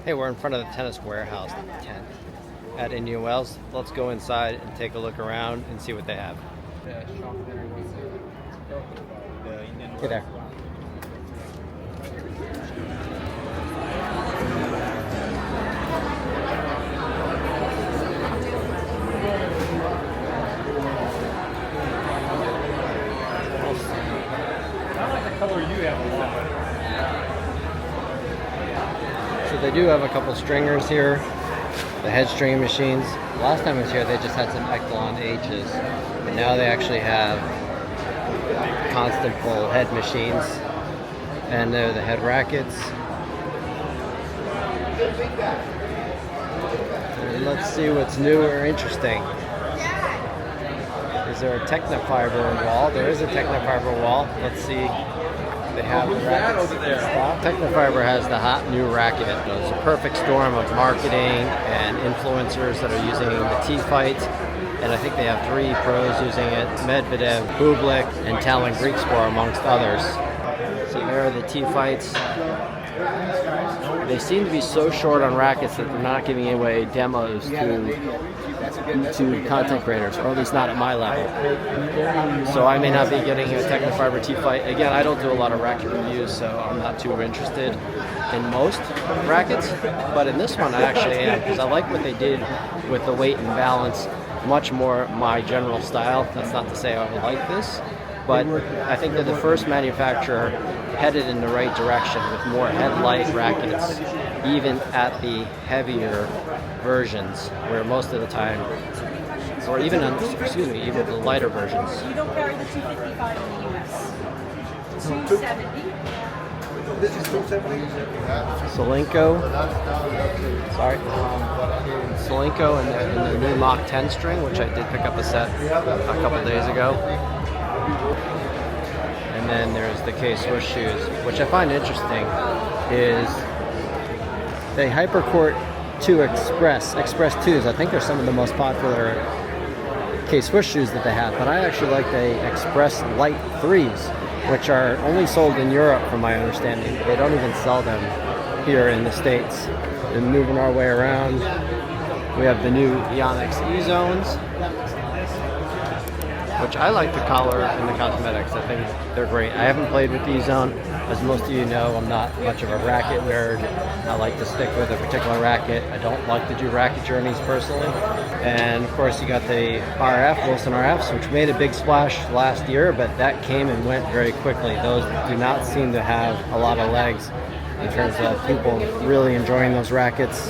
Hey, we're in front of the Tennis Warehouse tent at Indian Wells. Let's go inside and take a look around and see what they have. Hey there. So they do have a couple stringers here, the head stringing machines. Last time I was here, they just had some Echelon H's, and now they actually have constant pull head machines, and they're the head rackets. And let's see what's new or interesting. Is there a Technifibre wall? There is a Technifibre wall. Let's see. They have rackets. Technifibre has the hot new racket. It's a perfect storm of marketing and influencers that are using the T-Fight. And I think they have 3 pros using it: Medvedev, Bublik, and Talon Griekspoor, amongst others. So there are the T-Fights. They seem to be so short on rackets that they're not giving away demos to content creators, or at least not at my level. So I may not be getting a Technifibre T-Fight. Again, I don't do a lot of racket reviews, so I'm not too interested in most rackets. But in this one I actually am, because I like what they did with the weight and balance, much more my general style. That's not to say I would like this, but I think they're the first manufacturer headed in the right direction with more headlight rackets, even at the heavier versions, where most of the time, or even even the lighter versions. You don't carry the 255 in the US. 270. This is 270. Solinco. Sorry. Solinco and the new Mach 10 string, which I did pick up a set a couple days ago. And then there's the KSwiss shoes, which I find interesting is the Hypercourt 2 Express 2s. I think they're some of the most popular KSwiss shoes that they have, but I actually like the Express Light 3s, which are only sold in Europe from my understanding. They don't even sell them here in the States. And moving our way around, we have the new Yonex E-Zones, which I like the collar and the cosmetics. I think they're great. I haven't played with E-Zone. As most of you know, I'm not much of a racket nerd. I like to stick with a particular racket. I don't like to do racket journeys personally. And of course you got the RF, Wilson RFs, which made a big splash last year, but that came and went very quickly. Those do not seem to have a lot of legs in terms of people really enjoying those rackets.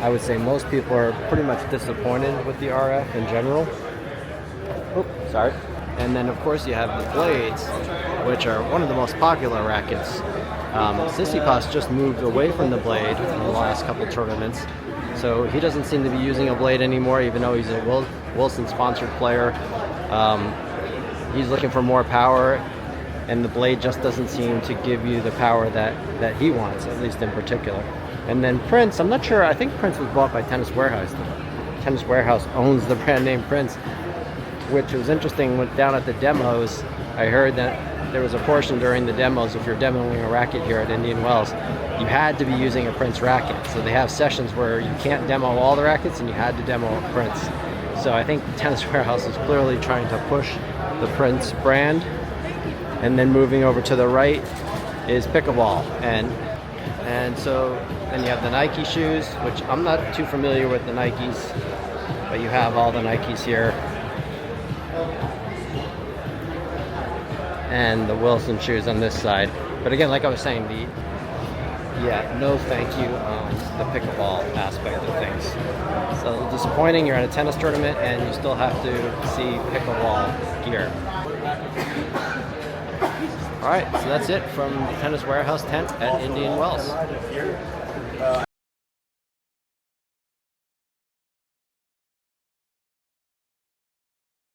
I would say most people are pretty much disappointed with the RF in general. Oops, sorry. And then of course you have the blades, which are one of the most popular rackets. Tsitsipas just moved away from the blade in the last couple tournaments, so he doesn't seem to be using a blade anymore, even though he's a Wilson-sponsored player. He's looking for more power, and the blade just doesn't seem to give you the power that he wants, at least in particular. And then Prince, I'm not sure, I think Prince was bought by Tennis Warehouse. Tennis Warehouse owns the brand name Prince, which was interesting. Down at the demos, I heard that there was a portion during the demos, if you're demoing a racket here at Indian Wells, you had to be using a Prince racket. So they have sessions where you can't demo all the rackets and you had to demo a Prince. So I think Tennis Warehouse is clearly trying to push the Prince brand. And then moving over to the right is Pickleball. And so then you have the Nike shoes, which I'm not too familiar with the Nikes, but you have all the Nikes here. And the Wilson shoes on this side. But again, like I was saying, no thank you on the pickleball aspect of things. So disappointing, you're at a tennis tournament and you still have to see pickleball gear. Alright, so that's it from the Tennis Warehouse tent at Indian Wells.